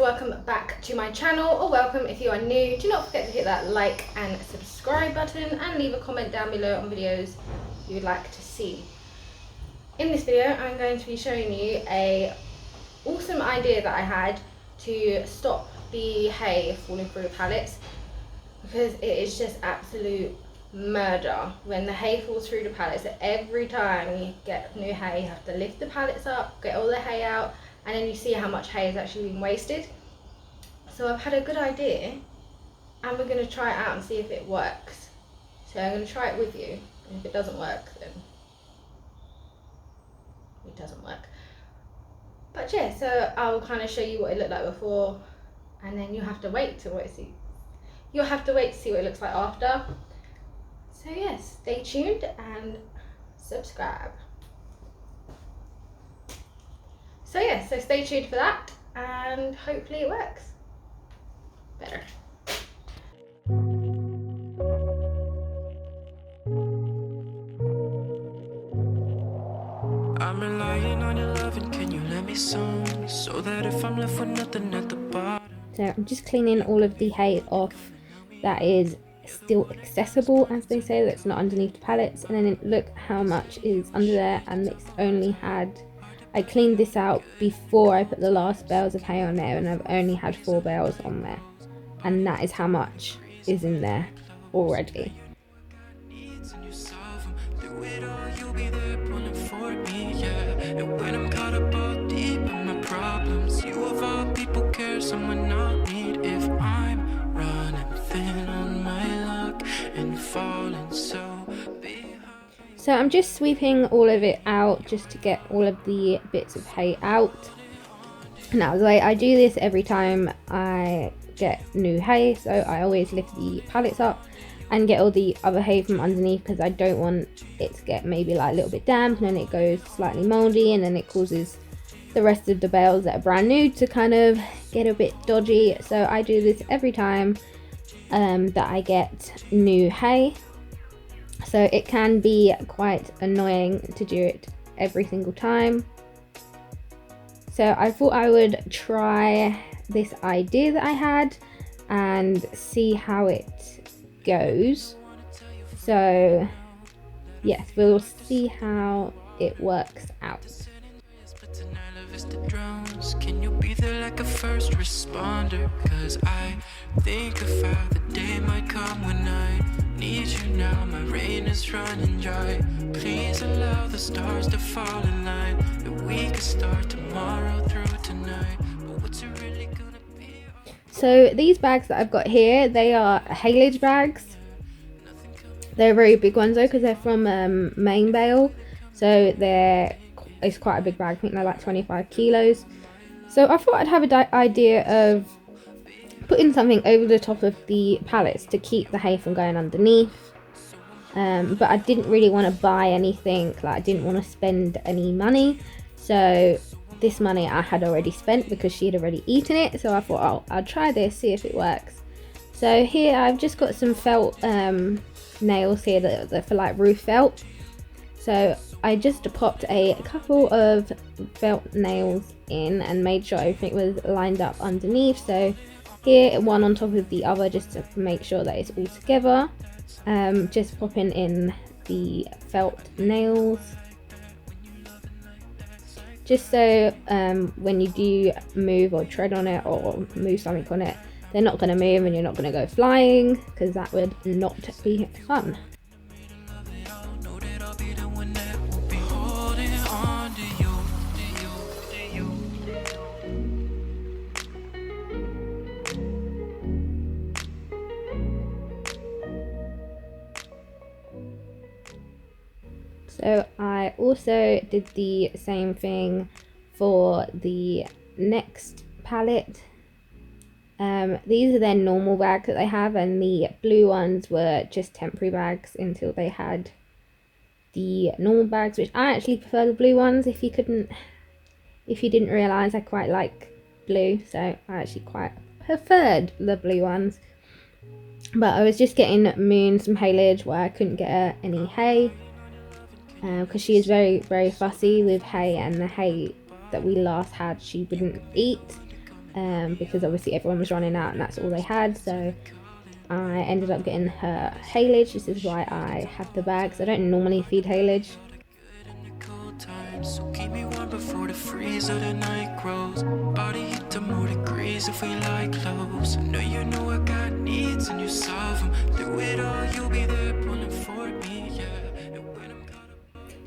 welcome back to my channel, or welcome if you are new. Do not forget to hit that like and subscribe button and leave a comment down below on videos you would like to see. In this video I'm going to be showing you a awesome idea that I had to stop the hay falling through the pallets, because it is just absolute murder when the hay falls through the pallets. Every time you get new hay, you have to lift the pallets up, get all the hay out, and then you see how much hay is actually being wasted. So I've had a good idea and we're going to try it out and see if it works. So I'm going to try it with you, and if it doesn't work then it doesn't work. But yeah, so I'll kind of show you what it looked like before, and then you'll have to wait to see what it looks like after. So yes, stay tuned and subscribe. So yeah, so stay tuned for that, and hopefully it works better. I'm relying on your love, and can you let me some, so that if I'm left with nothing at the bottom. So I'm just cleaning all of the hay off that is still accessible, as they say, that's not underneath the pallets. And then look how much is under there, and it's only had, I cleaned this out before I put the last bales of hay on there, and I've only had 4 bales on there, and that is how much is in there already. And when I'm caught up all deep in my problems, you of all people care, someone I need. If I'm running thin on my luck and falling so behind. So I'm just sweeping all of it out just to get all of the bits of hay out. Now, the way I do this every time I get new hay, so I always lift the pallets up and get all the other hay from underneath, because I don't want it to get maybe like a little bit damp and then it goes slightly moldy, and then it causes the rest of the bales that are brand new to kind of get a bit dodgy. So I do this every time that I get new hay. So it can be quite annoying to do it every single time. So I thought I would try this idea that I had and see how it goes. So yes, we'll see how it works out. Can you be there like a first responder? Cause I think of how the day might come when I need you now. My rain is running dry. Please allow the stars to fall in line, that we can start tomorrow through tonight. But what's it really gonna be? So these bags that I've got here, they are haylage bags. They're very big ones though, because they're from main bale, so it's quite a big bag. I think they're like 25 kilos. So I thought I'd have an idea of putting something over the top of the pallets to keep the hay from going underneath. But I didn't really want to buy anything, like I didn't want to spend any money. So this money I had already spent because she had already eaten it. So I thought, oh, I'll try this, see if it works. So here I've just got some felt nails here that are for like roof felt. So I just popped a couple of felt nails in and made sure everything was lined up underneath. So here, one on top of the other, just to make sure that it's all together. Just popping in the felt nails, just so when you do move or tread on it or move something on it, they're not going to move and you're not going to go flying, because that would not be fun. So I also did the same thing for the next pallet. These are their normal bags that they have, and the blue ones were just temporary bags until they had the normal bags, which I actually prefer the blue ones. If you didn't realise, I quite like blue, so I actually quite preferred the blue ones. But I was just getting Moon some haylage where I couldn't get her any hay, because she is very fussy with hay, and the hay that we last had she wouldn't eat. because obviously everyone was running out and that's all they had. So I ended up getting her haylage. This is why I have the bags. I don't normally feed haylage. So keep me warm before the freeze of the night grows. Body heat to more degrees if we like close. I know you know I got needs and you solve them. Through it all, you'll be there pulling for me, yeah. And when I'm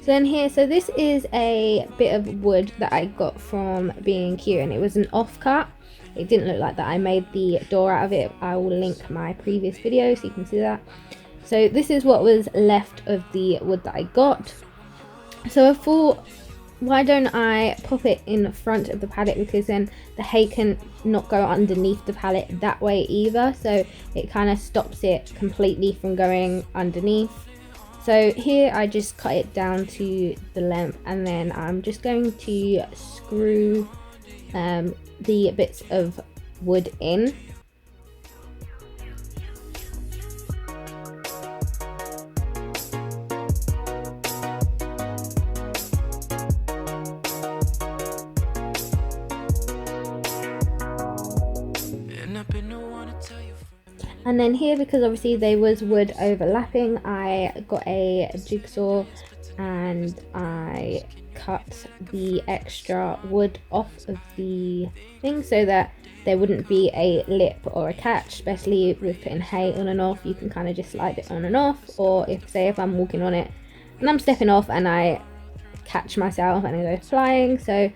So then here, so this is a bit of wood that I got from B&Q, and it was an offcut. It didn't look like that. I made the door out of it. I will link my previous video so you can see that. So this is what was left of the wood that I got. So I thought, why don't I pop it in front of the pallet, because then the hay can not go underneath the pallet that way either, so it kind of stops it completely from going underneath. So here I just cut it down to the length, and then I'm just going to screw the bits of wood in. And then here, because obviously there was wood overlapping, I got a jigsaw and I cut the extra wood off of the thing so that there wouldn't be a lip or a catch, especially with putting hay on and off. You can kind of just slide it on and off, or if I'm walking on it and I'm stepping off and I catch myself and I go flying. So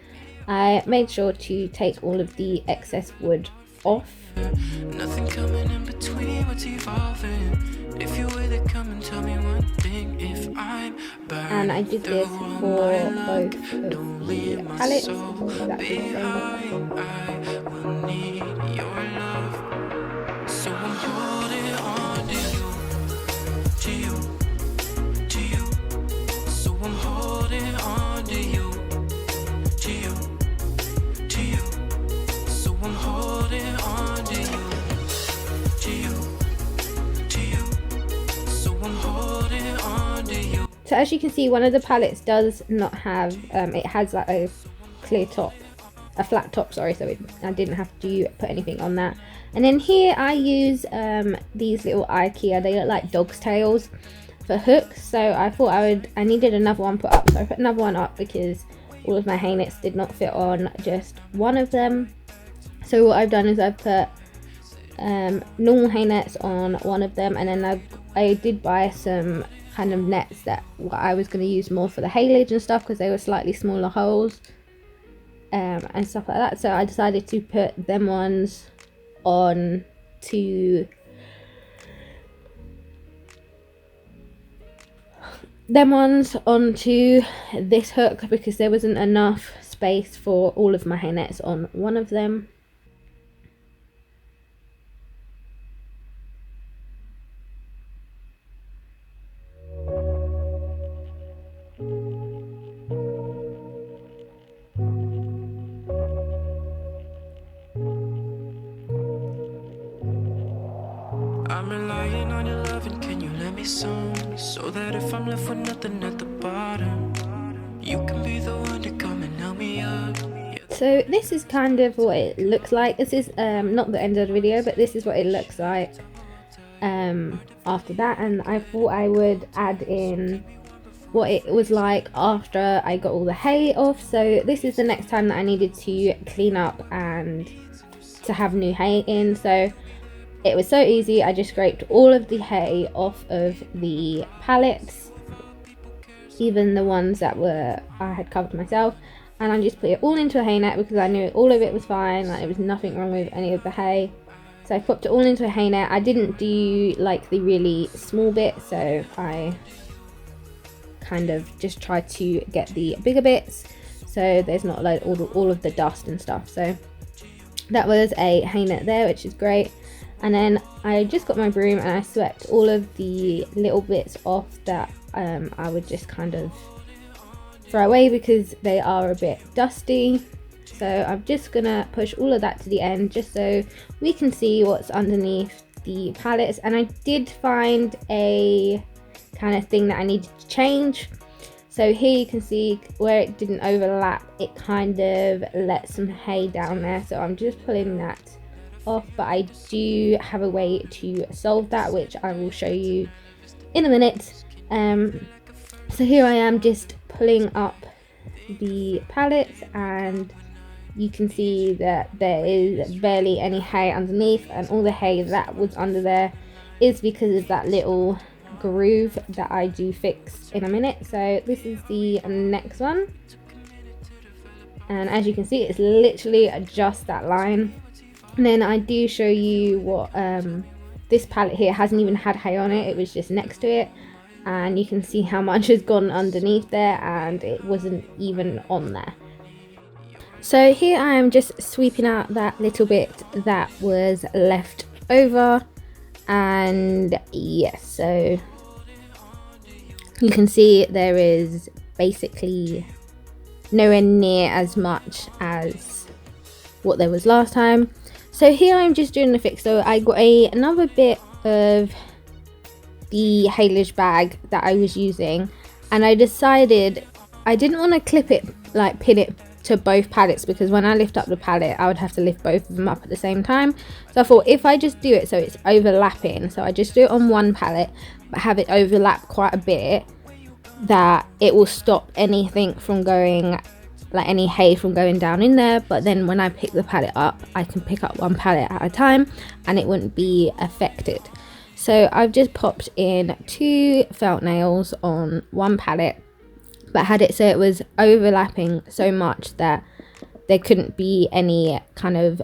I made sure to take all of the excess wood off. Nothing coming in between what's evolving. If you with it, come and tell me one thing. If I'm burned, and I did this for both of the pallets. behind, I will need your love. So I'm holding on to you. So I'm holding on to you. So I'm holding on to you. So I'm holding on to you. So as you can see, one of the pallets does not have, it has like a clear top, a flat top, sorry, so I didn't have to put anything on that. And then here I use these little IKEA, they look like dog's tails for hooks. So I thought I needed another one put up, so I put another one up because all of my hay nets did not fit on just one of them. So what I've done is I've put normal hay nets on one of them, and then I did buy some kind of nets that I was going to use more for the haylage and stuff, because they were slightly smaller holes and stuff like that. So I decided to put them ones on to onto this hook, because there wasn't enough space for all of my hay nets on one of them. I'm relying on your love, and can you let me some, so that if I'm left with nothing at the bottom, you can be the one to come and help me up. So this is kind of what it looks like. This is not the end of the video, but this is what it looks like after that. And I thought I would add in what it was like after I got all the hay off. So this is the next time that I needed to clean up and to have new hay in. So it was so easy. I just scraped all of the hay off of the pallets, even the ones that I had covered myself, and I just put it all into a hay net because I knew all of it was fine, like there was nothing wrong with any of the hay. So I popped it all into a hay net. I didn't do like the really small bit, so I kind of just tried to get the bigger bits so there's not like all of the dust and stuff. So that was a hay net there, which is great. And then I just got my broom and I swept all of the little bits off that I would just kind of throw away because they are a bit dusty. So I'm just gonna push all of that to the end just so we can see what's underneath the pallets. And I did find a kind of thing that I needed to change. So here you can see where it didn't overlap, it kind of let some hay down there, so I'm just pulling that off. But I do have a way to solve that, which I will show you in a minute. So here I am just pulling up the pallets, and you can see that there is barely any hay underneath, and all the hay that was under there is because of that little groove that I do fix in a minute. So this is the next one, and as you can see, it's literally just that line. And then I do show you what this pallet here hasn't even had hay on it, it was just next to it, and you can see how much has gone underneath there, and it wasn't even on there. So here I am just sweeping out that little bit that was left over, and yes, so you can see there is basically nowhere near as much as what there was last time. So here I'm just doing the fix. So I got another bit of the haylage bag that I was using, and I decided I didn't want to clip it, like pin it to both pallets, because when I lift up the pallet I would have to lift both of them up at the same time. So I thought if I just do it so it's overlapping, so I just do it on one pallet but have it overlap quite a bit, that it will stop anything from going, like any hay from going down in there. But then when I pick the pallet up, I can pick up one pallet at a time and it wouldn't be affected. So I've just popped in 2 felt nails on one pallet, but had it so it was overlapping so much that there couldn't be any kind of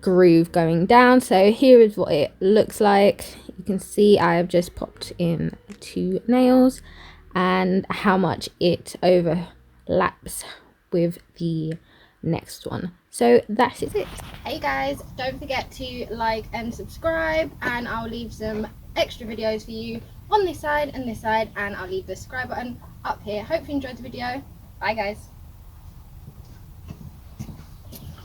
groove going down. So here is what it looks like. You can see I have just popped in 2 nails and how much it overlaps with the next one. So that is it. Hey guys, don't forget to like and subscribe, and I'll leave some extra videos for you on this side and this side, and I'll leave the subscribe button up here. Hope you enjoyed the video. Bye guys.